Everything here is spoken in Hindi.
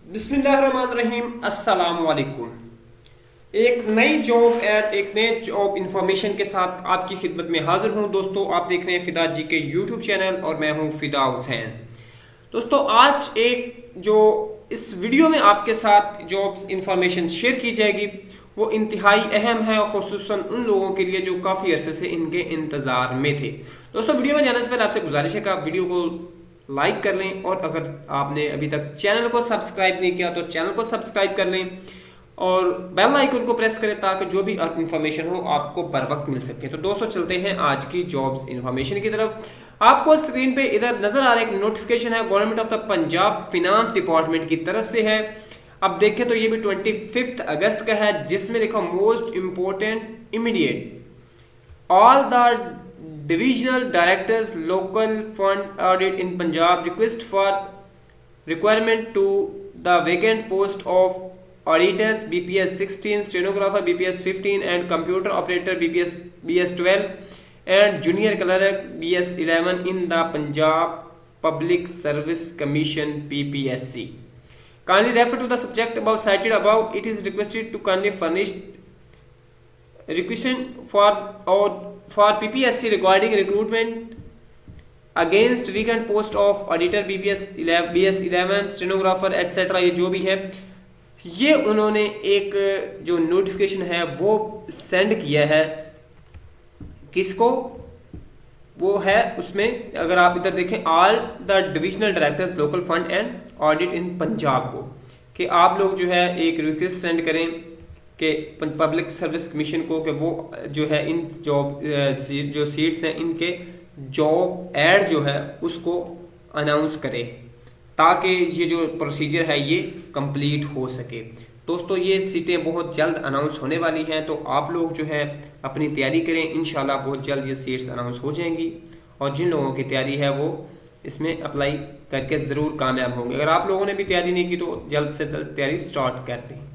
बिस्मिल्लाहिर्रहमानिर्रहीम, अस्सलाम वालेकुम। एक नई जॉब एड, एक नए जॉब इंफॉर्मेशन के साथ आपकी खिदमत में हाजिर हूं। दोस्तों, आप देख रहे हैं फिदा जी के यूट्यूब चैनल और मैं हूं फिदा हुसैन। दोस्तों, आज इस वीडियो में आपके साथ जॉब्स इंफॉर्मेशन शेयर की जाएगी वो इंतहाई अहम है, खुसूसन उन लोगों के लिए जो काफ़ी अरसे से इनके इंतज़ार में थे। दोस्तों, वीडियो में जाने से पहले आपसे गुजारिश है कि आप वीडियो को लाइक कर लें और अगर आपने अभी तक चैनल को सब्सक्राइब नहीं किया तो चैनल को सब्सक्राइब कर लें और बेल आइकन को प्रेस करें ताकि जो भी इंफॉर्मेशन हो आपको बर वक्त मिल सके। तो दोस्तों, चलते हैं आज की जॉब्स इंफॉर्मेशन की तरफ। आपको स्क्रीन पे इधर नजर आ रहा है एक नोटिफिकेशन है, government of the Punjab finance department की तरफ से है। अब देखें तो ये भी 25 अगस्त का है, जिसमें लिखा most important immediate all the divisional directors local fund audit in Punjab request for requirement to the vacant post of auditors BPS 16, stenographer BPS 15 and computer operator BS 12 and junior clerk BS 11 in the Punjab Public Service Commission PPSC. Kindly refer to the subject above cited above. It is requested to kindly furnish requisition for PPSC regarding recruitment against vacant post of auditor BS 11 stenographer etc. ये जो भी है, ये उन्होंने एक जो नोटिफिकेशन है वो सेंड किया है। किसको? वो है उसमें अगर आप इधर देखें all the divisional directors local fund and audit इन पंजाब को, कि आप लोग जो है एक रिक्वेस्ट सेंड करें कि पब्लिक सर्विस कमीशन को कि वो जो है इन जॉब जो सीट्स हैं इनके जॉब ऐड जो है उसको अनाउंस करे ताकि ये जो प्रोसीजर है ये कंप्लीट हो सके। दोस्तों, ये सीटें बहुत जल्द अनाउंस होने वाली हैं, तो आप लोग जो है अपनी तैयारी करें। इंशाल्लाह बहुत जल्द ये सीट्स अनाउंस हो जाएंगी और जिन लोगों की तैयारी है वो इसमें अप्लाई करके ज़रूर कामयाब होंगे। अगर आप लोगों ने भी तैयारी नहीं की तो जल्द से जल्द तैयारी स्टार्ट कर दें।